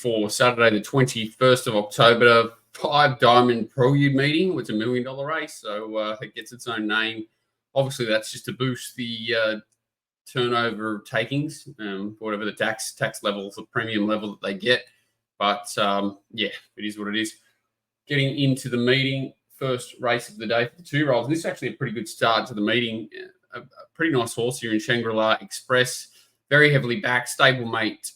for Saturday, the 21st of October, 5 Diamond Prelude meeting. It's a $1 million race, so it gets its own name. Obviously, that's just to boost the turnover takings, whatever the tax levels, the premium level that they get. But yeah, it is what it is. Getting into the meeting, first race of the day for the 2-year-olds. This is actually a pretty good start to the meeting. A pretty nice horse here in Shangri-La Express. Very heavily backed. Stablemate,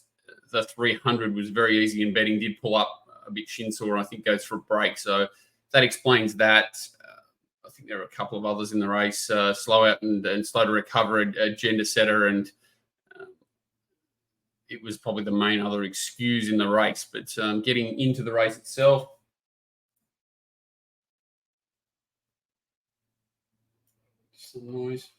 the 300 was very easy in betting. Did pull up a bit shin sore, I think goes for a break. So that explains that. I think there are a couple of others in the race. Slow Out and Slow to Recover, a gender setter, and it was probably the main other excuse in the race. But getting into the race itself, some noise.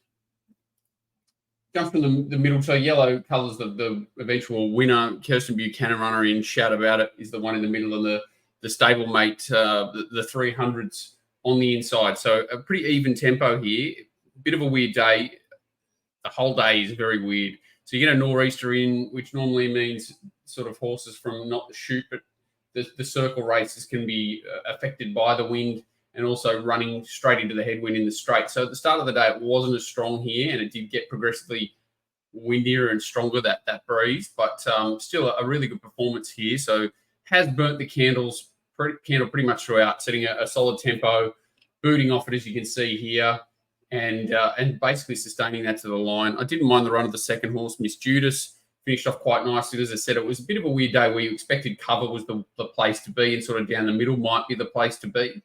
Jump from the middle. So yellow colours the eventual winner. Kirsten Buchanan, runner in Shout About It, is the one in the middle, and the stablemate, the 300s on the inside. So a pretty even tempo here. Bit of a weird day. The whole day is very weird. So you get a nor'easter in, which normally means sort of horses from not the chute, but the circle races can be affected by the wind, and also running straight into the headwind in the straight. So at the start of the day, it wasn't as strong here, and it did get progressively windier and stronger, that breeze. But still a really good performance here. So has burnt the candle pretty much throughout, setting a solid tempo, booting off it, as you can see here, and basically sustaining that to the line. I didn't mind the run of the second horse, Miss Judas. Finished off quite nicely. As I said, it was a bit of a weird day where you expected cover was the place to be, and sort of down the middle might be the place to be.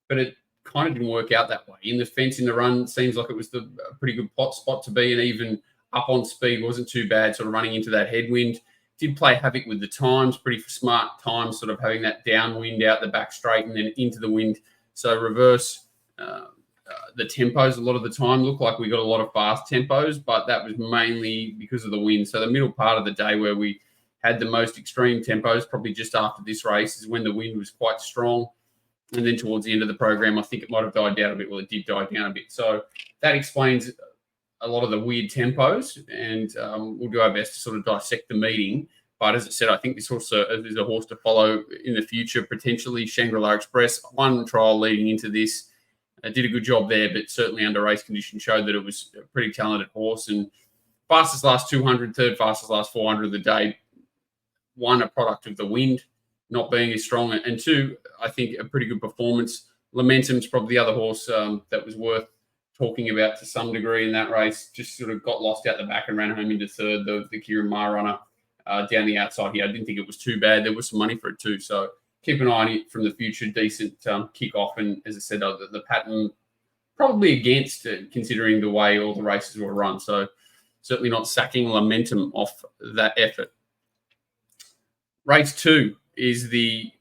But it kind of didn't work out that way. In the fence, in the run, seems like it was a pretty good spot to be, and even up on speed wasn't too bad, sort of running into that headwind. Did play havoc with the times, pretty smart times, sort of having that downwind out the back straight and then into the wind. So reverse the tempos a lot of the time. Looked like we got a lot of fast tempos, but that was mainly because of the wind. So the middle part of the day where we had the most extreme tempos, probably just after this race, is when the wind was quite strong. And then towards the end of the program, I think it might have died down a bit. Well, it did die down a bit. So that explains a lot of the weird tempos, and we'll do our best to sort of dissect the meeting. But as I said, I think this horse is a horse to follow in the future, potentially. Shangri-La Express, one trial leading into this. Did a good job there, but certainly under race conditions showed that it was a pretty talented horse. And fastest last 200, third fastest last 400 of the day. One, a product of the wind not being as strong, and two, I think a pretty good performance. Lamentum's probably the other horse that was worth talking about to some degree in that race. Just sort of got lost out the back and ran home into third, the Kieran Ma runner down the outside here. I didn't think it was too bad. There was some money for it too. So keep an eye on it from the future. Decent kick-off. And as I said, the pattern probably against it, considering the way all the races were run. So certainly not sacking Lamentum off that effort. Race 2 is the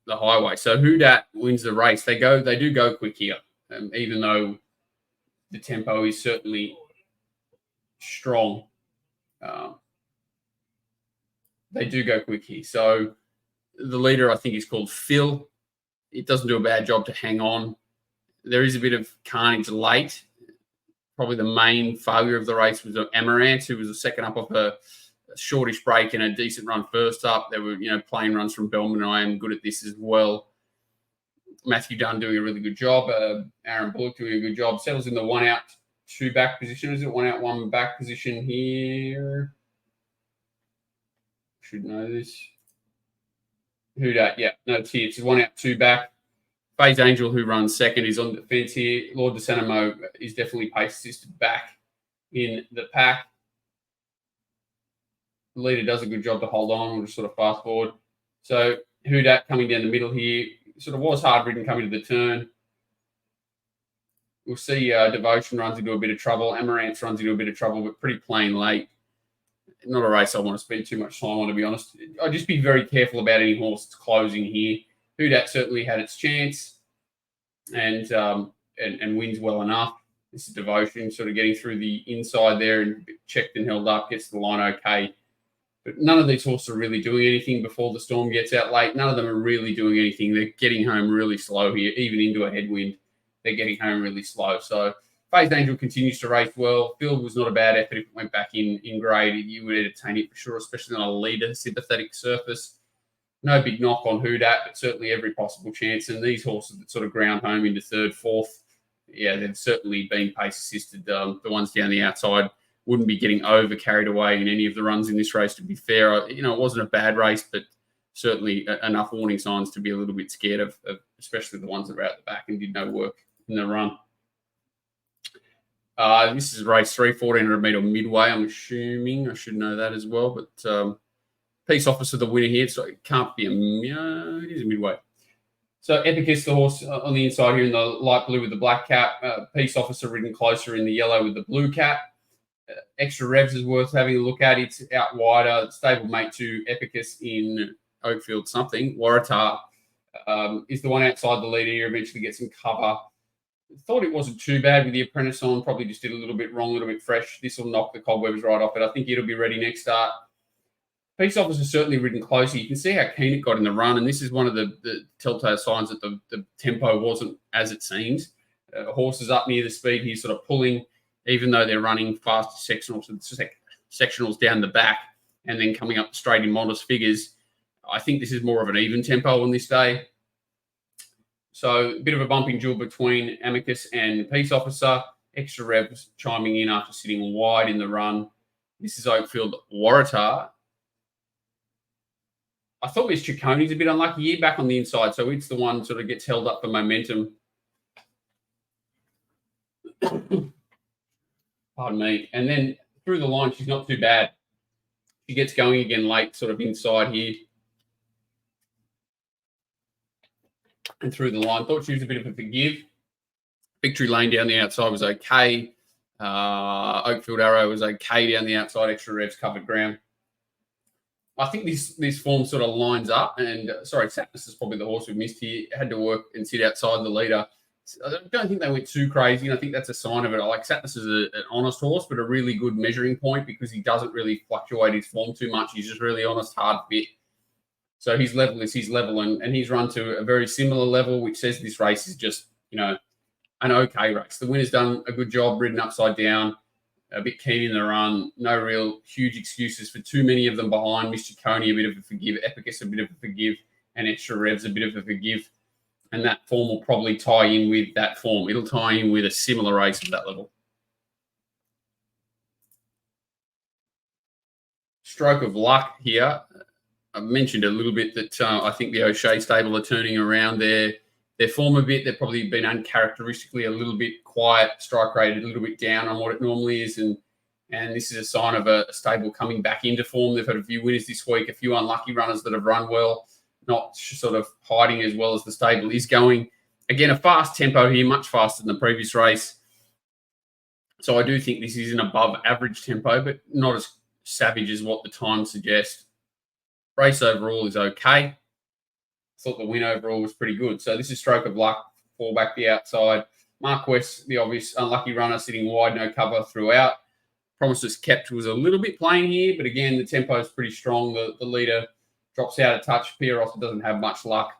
highway. So Who Dat wins the race. They do go quick here, even though the tempo is certainly strong. They do go quick here. So the leader, I think, is called Phil. It doesn't do a bad job to hang on. There is a bit of carnage late. Probably the main failure of the race was Amaranth, who was the second up off a shortish break and a decent run first up. There were, plain runs from Bellman, and I am good at this as well. Matthew Dunn doing a really good job. Aaron Bullock doing a good job. Settles in the 1 out, 2 back position. Is it 1 out, 1 back position here? Should know this. Who Dat? Yeah, no, it's here. It's 1 out, 2 back. FaZe Angel, who runs second, is on the fence here. Lord de Sanamo is definitely pace assisted back in the pack. The leader does a good job to hold on. We'll just sort of fast forward. So Who Dat coming down the middle here. Sort of was hard ridden coming to the turn. We'll see Devotion runs into a bit of trouble. Amaranth runs into a bit of trouble, but pretty plain late. Not a race I want to spend too much time on, to be honest. I'd just be very careful about any horse that's closing here. Who Dat certainly had its chance and wins well enough. This is Devotion sort of getting through the inside there and checked and held up, gets the line okay. But none of these horses are really doing anything before the storm gets out late. None of them are really doing anything. They're getting home really slow here, even into a headwind. They're getting home really slow. So Phased Angel continues to race well. Field was not a bad effort. If it went back in grade, you would entertain it for sure, especially on a leader sympathetic surface. No big knock on who dat, but certainly every possible chance. And these horses that sort of ground home into third, fourth, yeah, they've certainly been pace assisted. The ones down the outside wouldn't be getting over carried away in any of the runs in this race, to be fair. It wasn't a bad race, but certainly enough warning signs to be a little bit scared of especially the ones that were out the back and did no work in the run. This is race 3, 1,400 metre midway. I'm assuming I should know that as well, but Peace Officer, the winner here, so it can't be it is a midway. So Epicus, the horse on the inside here in the light blue with the black cap. Peace Officer ridden closer in the yellow with the blue cap. Extra Revs is worth having a look at. It's out wider. Stable mate to Epicus in Oakfield something. Waratah is the one outside the leader here. Eventually gets some cover. Thought it wasn't too bad with the apprentice on. Probably just did a little bit wrong, a little bit fresh. This will knock the cobwebs right off it. I think it'll be ready next start. Peace Officer certainly ridden closer. You can see how keen it got in the run, and this is one of the telltale signs that the tempo wasn't as it seems. Horses up near the speed, he's sort of pulling, even though they're running fast sectionals down the back and then coming up straight in modest figures. I think this is more of an even tempo on this day. So a bit of a bumping duel between Amicus and Peace Officer. Extra Revs chiming in after sitting wide in the run. This is Oakfield Waratah. I thought Miss Cicconi's a bit unlucky here back on the inside, so it's the one sort of gets held up for momentum. Pardon me. And then through the line, she's not too bad. She gets going again late, sort of inside here. And through the line, thought she was a bit of a forgive. Victory Lane down the outside was okay. Oakfield Arrow was okay down the outside. Extra Revs covered ground. I think this form sort of lines up. And Satnus is probably the horse we missed here. Had to work and sit outside the leader. I don't think they went too crazy, and I think that's a sign of it. I like Satnus as an honest horse, but a really good measuring point because he doesn't really fluctuate his form too much. He's just really honest, hard fit. So his level is his level, and he's run to a very similar level, which says this race is just, an okay race. The winner's done a good job, ridden upside down, a bit keen in the run, no real huge excuses for too many of them behind. Miss Cicconi, a bit of a forgive, Epicus, a bit of a forgive, and Extra Revs, a bit of a forgive. And that form will probably tie in with that form. It'll tie in with a similar race at that level. Stroke of luck here. I mentioned a little bit that I think the O'Shea stable are turning around their form a bit. They've probably been uncharacteristically a little bit quiet, strike rate a little bit down on what it normally is. And this is a sign of a stable coming back into form. They've had a few winners this week, a few unlucky runners that have run well, not sort of hiding as well as the stable is going. Again, a fast tempo here, much faster than the previous race. So I do think this is an above average tempo, but not as savage as what the times suggest. Race overall is okay. I thought the win overall was pretty good. So this is Stroke of Luck, fall back the outside. Marquess, the obvious unlucky runner, sitting wide, no cover throughout. Promises Kept was a little bit plain here, but again, the tempo is pretty strong. The leader drops out a touch. Pieros doesn't have much luck.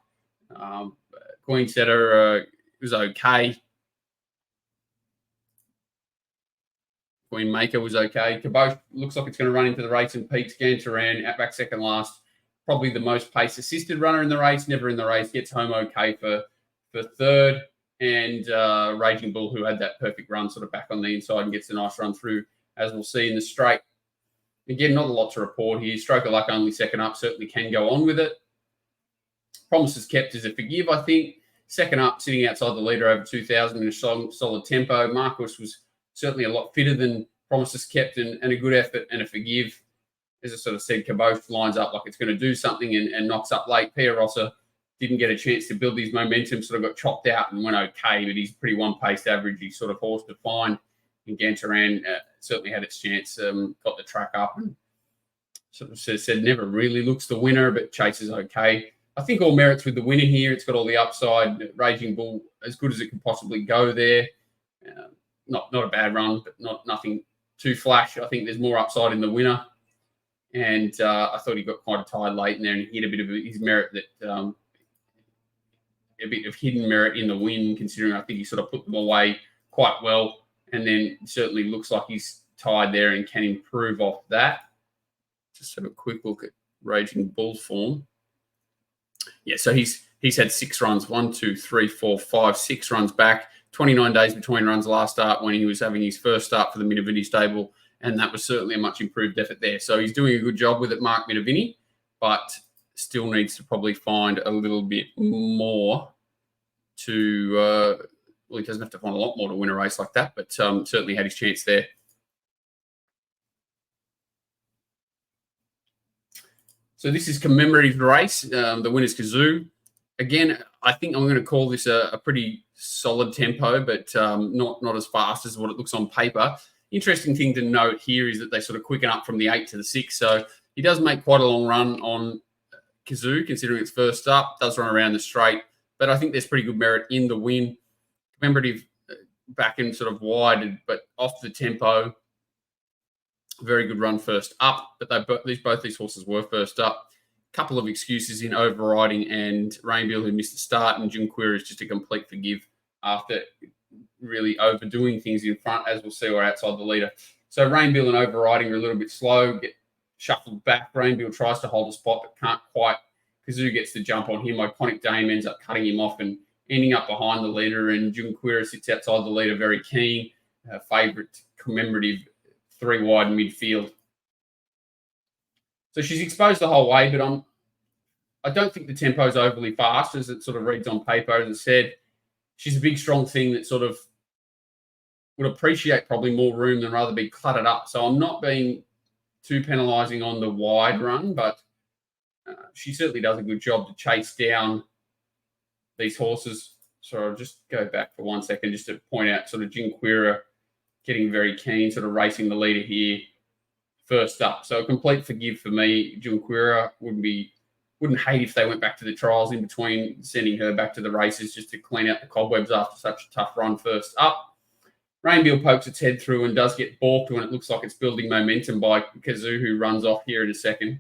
Queen Setter was okay. Queen Maker was okay. Caboche looks like it's going to run into the race and peaks. Gantaran out back second last. Probably the most pace-assisted runner in the race. Never in the race. Gets home okay for third. And Raging Bull, who had that perfect run sort of back on the inside and gets a nice run through, as we'll see in the straight. Again, not a lot to report here. Stroke of Luck only second up. Certainly can go on with it. Promises Kept is a forgive, I think. Second up, sitting outside the leader over 2,000 in a solid tempo. Marcus was certainly a lot fitter than Promises Kept and a good effort and a forgive. As I sort of said, Caboche lines up like it's going to do something and knocks up late. Pia Rossa didn't get a chance to build his momentum, sort of got chopped out and went okay, but he's pretty one-paced average. He's sort of horse to find. And Gantaran certainly had its chance, got the track up and sort of said never really looks the winner, but Chase is okay. I think all merits with the winner here. It's got all the upside. Raging Bull, as good as it can possibly go there. Not a bad run, but nothing too flash. I think there's more upside in the winner. And I thought he got quite tired late in there and he hit a bit of his merit that a bit of hidden merit in the win, considering I think he sort of put them away quite well and then certainly looks like he's tied there and can improve off that. Just have a quick look at Raging Bull form. Yeah, so he's had 6 runs, 1, 2, 3, 4, 5, 6 runs back. 29 days between runs last start when he was having his first start for the Minavini stable, and that was certainly a much improved effort there. So he's doing a good job with it, Mark Minavini, but still needs to probably find a little bit more to well, he doesn't have to find a lot more to win a race like that, but certainly had his chance there. So this is commemorative race. The winner's Kazoo. Again, I think I'm going to call this a pretty solid tempo, but not as fast as what it looks on paper. Interesting thing to note here is that they sort of quicken up from the 8 to the 6. So he does make quite a long run on Kazoo, considering it's first up. Does run around the straight, but I think there's pretty good merit in the win. Commemorative back and sort of wide, but off the tempo. Very good run first up, but both these horses were first up. Couple of excuses in Overriding and Rainbill, who missed the start, and Junqueira is just a complete forgive after really overdoing things in front, as we'll see, or outside the leader. So Rainbill and Overriding are a little bit slow, get shuffled back. Rainbill tries to hold a spot, but can't quite. Kazoo gets the jump on him. Iconic Dame ends up cutting him off and ending up behind the leader, and Junqueira sits outside the leader, very keen. Favourite commemorative 3 wide midfield. So she's exposed the whole way, but I don't think the tempo is overly fast as it sort of reads on paper. As I said, she's a big, strong thing that sort of would appreciate probably more room than rather be cluttered up. So I'm not being too penalising on the wide run, but she certainly does a good job to chase down these horses. So I'll just go back for 1 second just to point out sort of Junqueira getting very keen, sort of racing the leader here. First up. So a complete forgive for me. Junqueira wouldn't hate if they went back to the trials in between, sending her back to the races just to clean out the cobwebs after such a tough run first up. Rainbill pokes its head through and does get balked when it looks like it's building momentum by Kazoo, who runs off here in a second.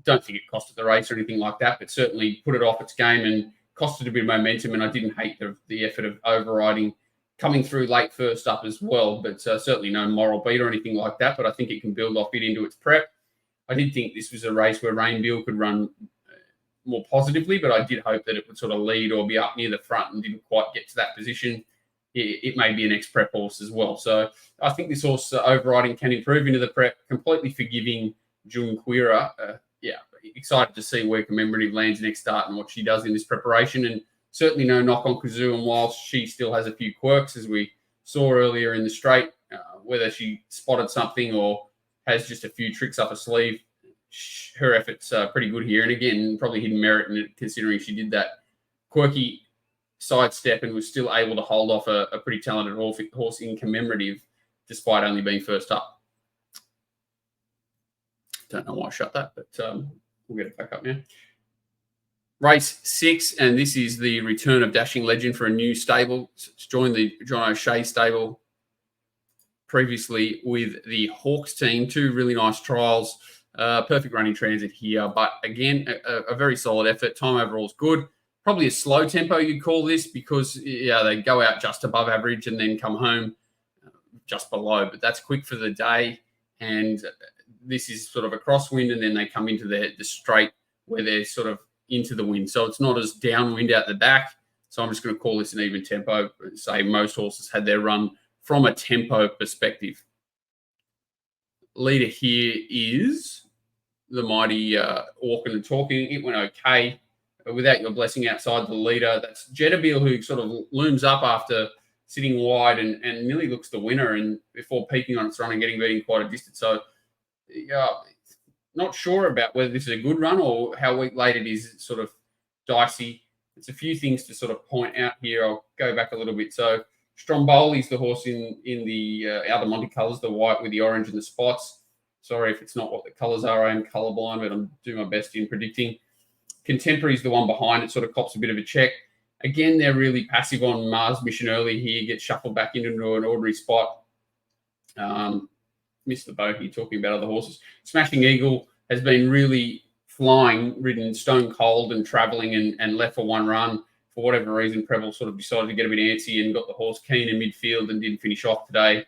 Don't think it costed the race or anything like that, but certainly put it off its game and costed a bit of momentum, and I didn't hate the effort of Overriding coming through late first up as well, but certainly no moral beat or anything like that, but I think it can build off it into its prep. I did think this was a race where Rainbill could run more positively, but I did hope that it would sort of lead or be up near the front and didn't quite get to that position. It may be an ex-prep horse as well. So I think this horse Overriding can improve into the prep, completely forgiving Junqueira. Excited to see where Commemorative lands next start and what she does in this preparation, and certainly no knock on Kazoo, and whilst she still has a few quirks, as we saw earlier in the straight, whether she spotted something or has just a few tricks up her sleeve, her effort's pretty good here. And again, probably hidden merit in it, considering she did that quirky sidestep and was still able to hold off a pretty talented horse in Commemorative, despite only being first up. Don't know why I shut that, but we'll get it back up now. Race 6, and this is the return of Dashing Legend for a new stable. It's joined the John O'Shea stable previously with the Hawks team. 2 really nice trials. Perfect running transit here. But again, a very solid effort. Time overall is good. Probably a slow tempo, you'd call this, because they go out just above average and then come home just below. But that's quick for the day. And this is sort of a crosswind, and then they come into the straight where they're sort of into the wind. So it's not as downwind out the back. So I'm just going to call this an even tempo. Say most horses had their run from a tempo perspective. Leader here is the mighty Walking and Talking. It went okay without your blessing outside the leader. That's Jetabil, who sort of looms up after sitting wide and nearly looks the winner, and before peaking on its run and getting beaten quite a distance. So not sure about whether this is a good run or how week late it is. It's sort of dicey. It's a few things to sort of point out here. I'll go back a little bit. So Stromboli's the horse in the Aldemonte colours, the white with the orange and the spots. Sorry if it's not what the colours are. I am colourblind, but I'm doing my best in predicting. Contemporary's the one behind it, sort of cops a bit of a check. Again, they're really passive on Mars Mission early here, gets shuffled back into an ordinary spot. Missed the boat here talking about other horses. Smashing Eagle has been really flying, ridden stone cold and travelling and left for one run. for whatever reason, Preble sort of decided to get a bit antsy and got the horse keen in midfield and didn't finish off today.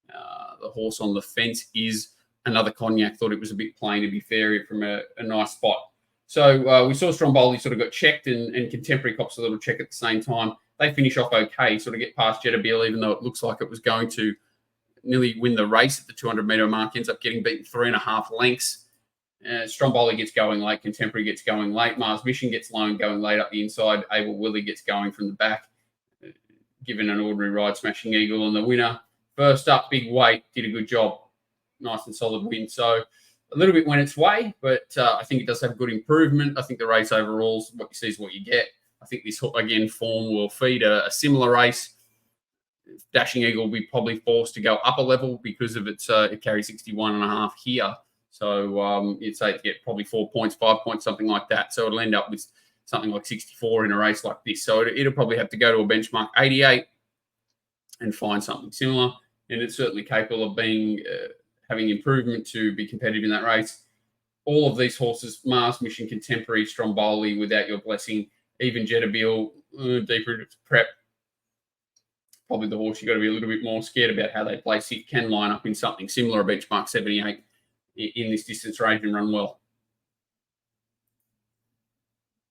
The horse on the fence is Another Cognac. Thought it was a bit plain, to be fair, from a nice spot. So we saw Stromboli sort of got checked and Contemporary cops a little check at the same time. They finish off okay, sort of get past Jetabil, even though it looks like it was going to nearly win the race at the 200-metre mark. Ends up getting beaten 3.5 lengths. Stromboli gets going late. Contemporary gets going late. Mars Mission gets low and going late up the inside. Able Willie gets going from the back, given an ordinary ride, Smashing Eagle. And the winner, first up, Big Weight, did a good job. Nice and solid win. So a little bit went its way, but I think it does have good improvement. I think the race overall, what you see is what you get. I think this, again, form will feed a similar race. Dashing Eagle will be probably forced to go up a level because of its it carries 61.5 here. So you'd say to get probably 4 points, 5 points, something like that. So it'll end up with something like 64 in a race like this. So it'll probably have to go to a benchmark 88 and find something similar. And it's certainly capable of being having improvement to be competitive in that race. All of these horses, Mars Mission, Contemporary, Stromboli, Without Your Blessing, even Jetabil, deeper into prep. Probably the horse you've got to be a little bit more scared about how they place. It can line up in something similar, a benchmark 78 in this distance range and run well.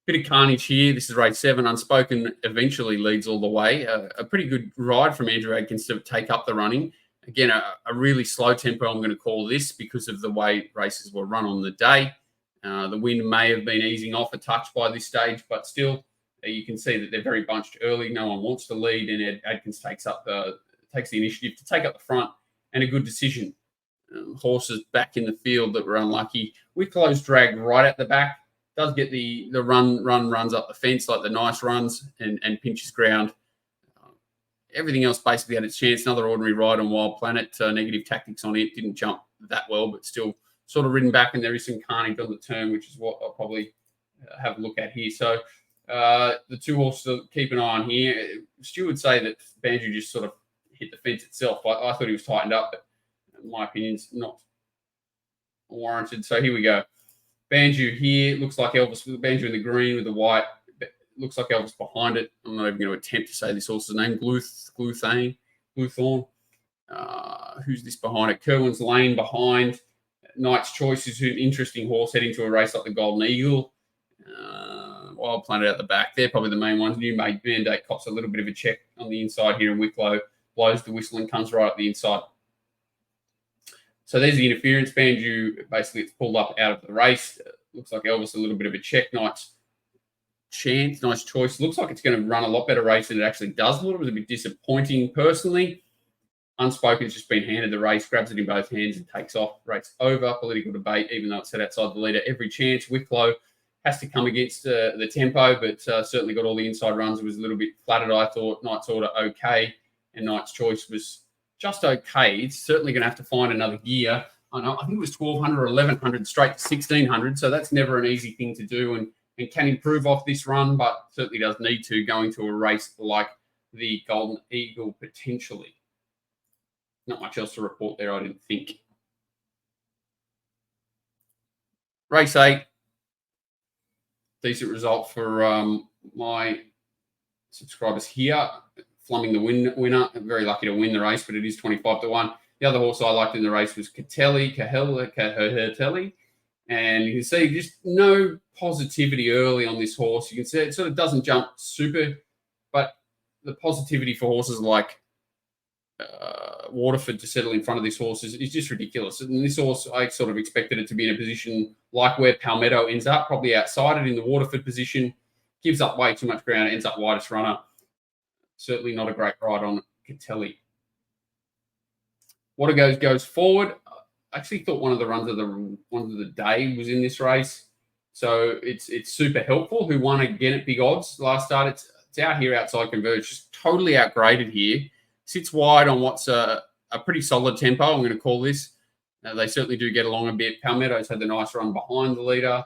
Bit of carnage here. This is race 7. Unspoken eventually leads all the way. A pretty good ride from Andrew Adkins to take up the running. Again, a really slow tempo, I'm going to call this, because of the way races were run on the day. The wind may have been easing off a touch by this stage, but still, you can see that they're very bunched early. No one wants to lead, and Adkins takes the initiative to take up the front, and a good decision. Horses back in the field that were unlucky. Wicklow's dragged right at the back. Does get the runs up the fence, like the nice runs, and pinches ground. Everything else basically had its chance. Another ordinary ride on Wild Planet. Negative tactics on it. Didn't jump that well, but still sort of ridden back, and there is some carnage on the turn, which is what I'll probably have a look at here. So the two horses to keep an eye on here. Stu would say that Banju just sort of hit the fence itself. I thought he was tightened up, but in my opinion's not warranted. So here we go. Banju here. Looks like Elvis with the Banju in the green with the white. Looks like Elvis behind it. I'm not even going to attempt to say this horse's name. Gluthorn. Who's this behind it? Kerwin's Lane behind. Knight's Choice is an interesting horse heading to a race like the Golden Eagle. Wild Planet out the back. They're probably the main ones. New Mandate cops a little bit of a check on the inside here, and Wicklow blows the whistle and comes right up the inside. So there's the interference. Banju basically it's pulled up out of the race. Looks like Elvis a little bit of a check. Knight's Chance, Nice Choice. Looks like it's going to run a lot better race than it actually does. It was a bit disappointing personally. Unspoken's just been handed the race, grabs it in both hands and takes off. Race over. Political debate, even though it's set outside the leader. Every chance. Wicklow has to come against the tempo, but certainly got all the inside runs. It was a little bit flattered, I thought. Knight's Order, okay. And Knight's Choice was just okay. It's certainly going to have to find another gear. I think it was 1,200 or 1,100 straight to 1,600, so that's never an easy thing to do. And can improve off this run, but certainly does need to go into a race like the Golden Eagle potentially. Not much else to report there, I didn't think. Race 8. Decent result for my subscribers here. Flumming the winner. Very lucky to win the race, but it is 25-1. The other horse I liked in the race was Catelli. And you can see just no positivity early on this horse. You can see it sort of doesn't jump super, but the positivity for horses like Waterford to settle in front of this horse is just ridiculous. And this horse, I sort of expected it to be in a position like where Palmetto ends up, probably outside it in the Waterford position. Gives up way too much ground, ends up widest runner. Certainly not a great ride on Catelli. Water goes forward. I actually thought one of the runs of the day was in this race. So it's super helpful. Who won again at big odds last start. It's out here outside Converge. Just totally outgraded here. Sits wide on what's a pretty solid tempo, I'm going to call this. They certainly do get along a bit. Palmetto's had the nice run behind the leader.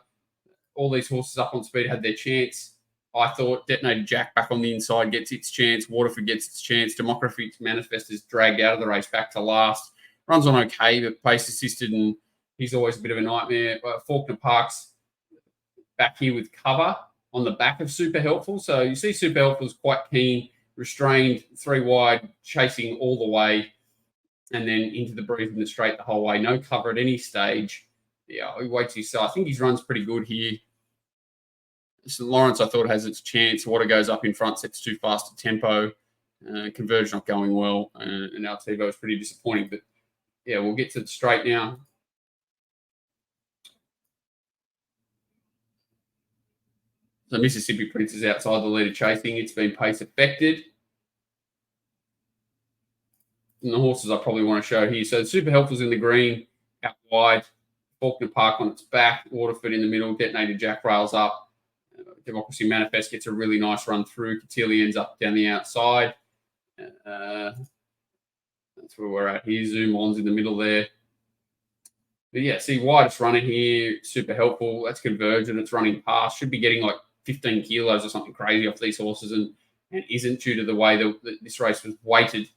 All these horses up on speed had their chance. I thought Detonated Jack back on the inside gets its chance. Waterford gets its chance. Democracy Manifest is dragged out of the race back to last. Runs on okay, but pace assisted, and he's always a bit of a nightmare. Faulkner Park's back here with cover. on the back of Super Helpful. So you see Super Helpful is quite keen, restrained, 3 wide, chasing all the way, and then into the breeze in the straight the whole way. No cover at any stage. Yeah, he waits his I think his run's pretty good here. St. Lawrence, I thought, has its chance. Water goes up in front, sets too fast a tempo. Conversion not going well. And Altivo is pretty disappointing. But, yeah, we'll get to the straight now. So Mississippi Prince is outside the leader chasing. It's been pace affected. And the horses I probably want to show here. So Super Helpful's in the green, out wide. Faulkner Park on its back. Waterford in the middle. Detonated Jack rails up. Democracy Manifest gets a really nice run through. Cotilli ends up down the outside. That's where we're at here. Zoom On's in the middle there. But yeah, see, widest runner here, Super Helpful. That's Convergent. It's running past. Should be getting like 15 kilos or something crazy off these horses and isn't due to the way that this race was weighted.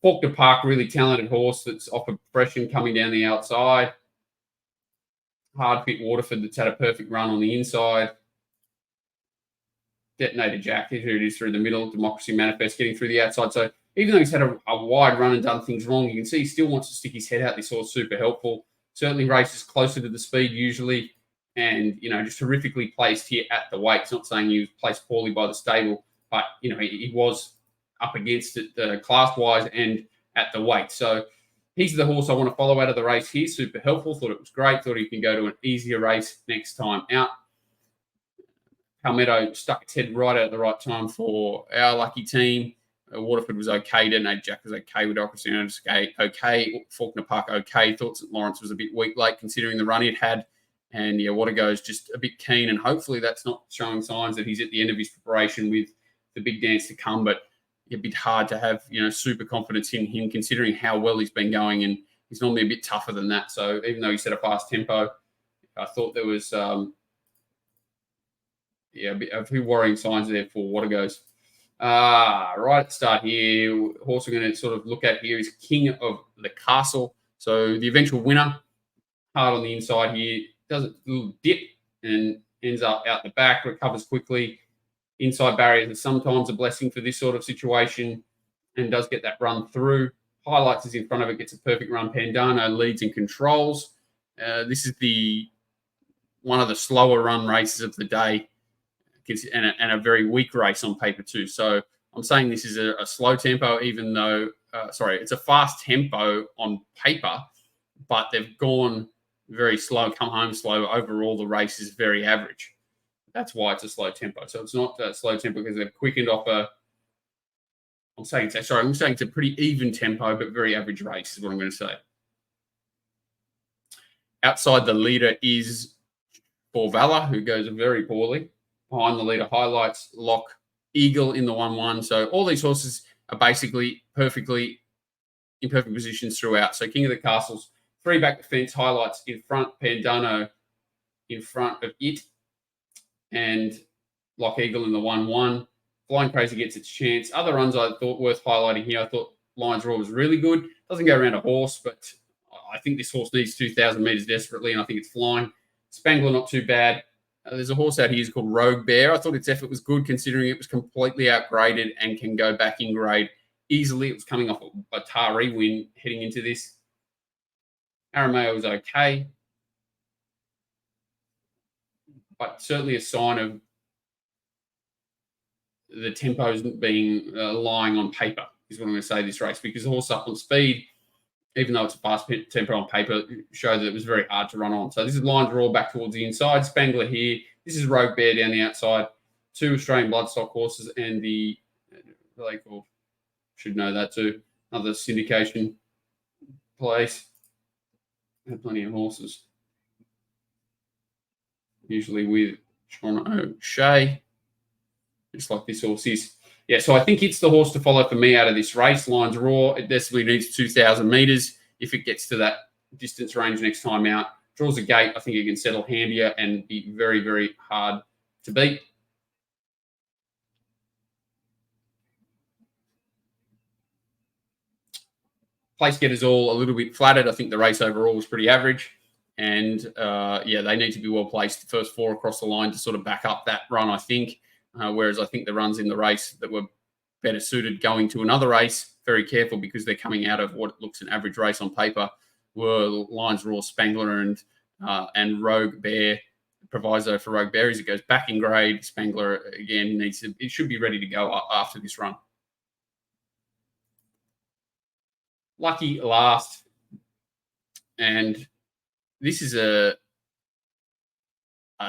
Faulkner Park, really talented horse that's off oppression coming down the outside. Hard fit Waterford that's had a perfect run on the inside. Detonated Jack, here it is through the middle. Democracy Manifest getting through the outside. So even though he's had a wide run and done things wrong, you can see he still wants to stick his head out. This horse Super Helpful. Certainly races closer to the speed usually. And, just terrifically placed here at the weight. It's not saying he was placed poorly by the stable, but, he was up against it class-wise and at the weight. So he's the horse I want to follow out of the race here. Super Helpful. Thought it was great. Thought he can go to an easier race next time out. Palmetto stuck its head right out at the right time for our lucky team. Waterford was okay. Detonated Jack was okay. Democracy okay. Faulkner Park okay. Thought St. Lawrence was a bit weak late considering the run it had. And, yeah, Water goes just a bit keen. And hopefully that's not showing signs that he's at the end of his preparation with the big dance to come. But a bit hard to have, super confidence in him considering how well he's been going. And he's normally a bit tougher than that. So even though he set a fast tempo, I thought there was a few worrying signs there for Water goes. Right at the start here, horse we're going to sort of look at here is King of the Castle. So the eventual winner, hard on the inside here, does a little dip and ends up out the back, recovers quickly. Inside barriers are sometimes a blessing for this sort of situation and does get that run through. Highlights is in front of it, gets a perfect run. Pandano leads and controls. This is one of the slower run races of the day and a very weak race on paper too. So I'm saying this is a slow tempo, even though, it's a fast tempo on paper, but they've gone very slow, come home slow. Overall, the race is very average. That's why it's a slow tempo. So it's not a slow tempo because they've quickened off I'm saying it's a pretty even tempo, but very average race is what I'm going to say. Outside the leader is For Valor, who goes very poorly. Behind the leader, Highlights, Lock, Eagle in the 1-1. So all these horses are basically perfectly in perfect positions throughout. So King of the Castles, 3 back the fence, Highlights in front, Pandano in front of it, and Lock Eagle in the 1-1. Flying Crazy gets its chance. Other runs I thought worth highlighting here. I thought Lions Roar was really good. Doesn't go around a horse, but I think this horse needs 2,000 metres desperately, and I think it's flying. Spangler, not too bad. There's a horse out here called Rogue Bear. I thought its effort was good considering it was completely outgraded and can go back in grade easily. It was coming off a Tari win heading into this. Arameo was okay, but certainly a sign of the tempos being lying on paper is what I'm going to say this race, because the horse up on speed, even though it's a fast tempo on paper, showed that it was very hard to run on. So this is Lions Roar back towards the inside. Spangler here. This is Rogue Bear down the outside. 2 Australian bloodstock horses and the, what are they called? Should know that too. Another syndication place. Had plenty of horses. Usually with Sean O'Shea. Just like this horse is. Yeah, so I think it's the horse to follow for me out of this race. Lions Roar, it desperately needs 2,000 metres. If it gets to that distance range next time out, draws a gate, I think it can settle handier and be very, very hard to beat. Place getters all a little bit flattered. I think the race overall was pretty average. And yeah, they need to be well placed, the first 4 across the line, to sort of back up that run, I think. Whereas I think the runs in the race that were better suited going to another race, very careful because they're coming out of what looks an average race on paper, were Lions Raw, Spangler, and Rogue Bear. Proviso for Rogue Bear is it goes back in grade. Spangler again it should be ready to go after this run. Lucky last, and this is a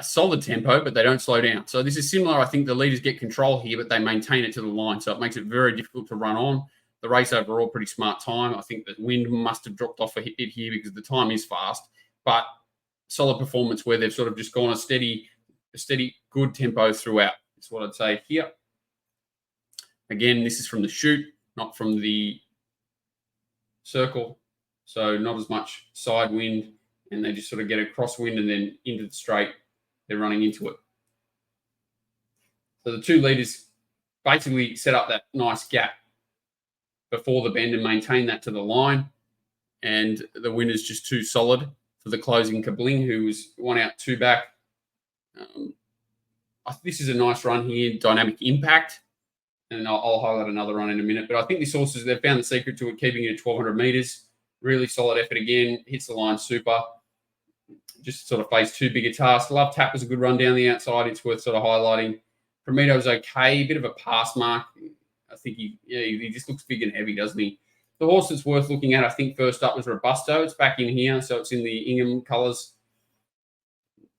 solid tempo, but they don't slow down. So this is similar. I think the leaders get control here, but they maintain it to the line. So it makes it very difficult to run on. The race overall, pretty smart time. I think the wind must have dropped off a bit here because the time is fast, but solid performance where they've sort of just gone a steady, good tempo throughout. That's what I'd say here. Again, this is from the chute, not from the circle. So not as much side wind, and they just sort of get a crosswind and then into the straight. They're running into it. So the 2 leaders basically set up that nice gap before the bend and maintain that to the line. And the winner's just too solid for the closing Kabling, who was 1 out, 2 back. This is a nice run here, Dynamic Impact. And I'll highlight another run in a minute. But I think this horse, they've found the secret to it, keeping it at 1,200 metres. Really solid effort again. Hits the line super. Just sort of faced too big a task. Love Tap was a good run down the outside. It's worth sort of highlighting. Prometo's okay. A bit of a pass mark. I think he just looks big and heavy, doesn't he? The horse that's worth looking at, I think, first up was Robusto. It's back in here, so it's in the Ingham colours.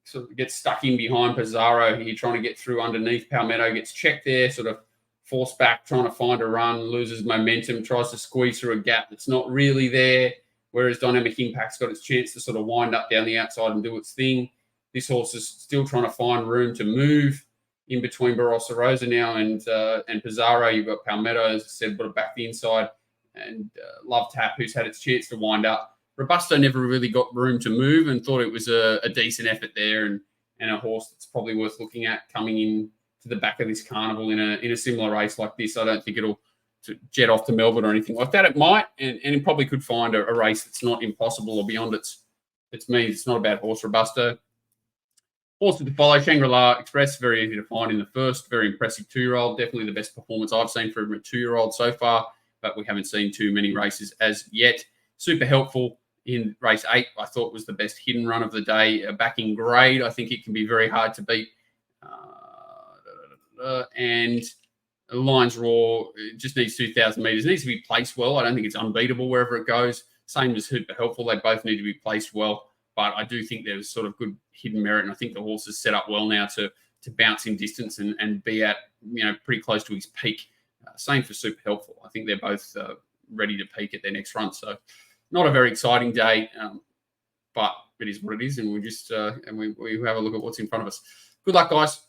Sort of gets stuck in behind Pizarro here, trying to get through underneath. Palmetto gets checked there, sort of forced back, trying to find a run, loses momentum, tries to squeeze through a gap that's not really there, whereas Dynamic Impact's got its chance to sort of wind up down the outside and do its thing. This horse is still trying to find room to move in between Barossa Rosa now and Pizarro. You've got Palmetto, as I said, but back the inside, and Love Tap, who's had its chance to wind up. Robusto never really got room to move and thought it was a decent effort there, and a horse that's probably worth looking at coming in to the back of this carnival in a similar race like this. I don't think it'll jet off to Melbourne or anything like that. It might, and it probably could find a race that's not impossible or beyond its means. It's not a bad horse, Robusto. Horse to follow, Shangri-La Express, very easy to find in the first. Very impressive 2-year-old. Definitely the best performance I've seen for a 2-year-old so far, but we haven't seen too many races as yet. Super helpful in race 8. I thought was the best hidden run of the day. Back in grade, I think it can be very hard to beat. And Lions Raw, it just needs 2,000 metres. It needs to be placed well. I don't think it's unbeatable wherever it goes. Same as Super Helpful. They both need to be placed well. But I do think there's sort of good hidden merit. And I think the horse is set up well now to bounce in distance and be at, pretty close to his peak. Same for Super Helpful. I think they're both ready to peak at their next run. So not a very exciting day, but it is what it is. And we just we have a look at what's in front of us. Good luck, guys.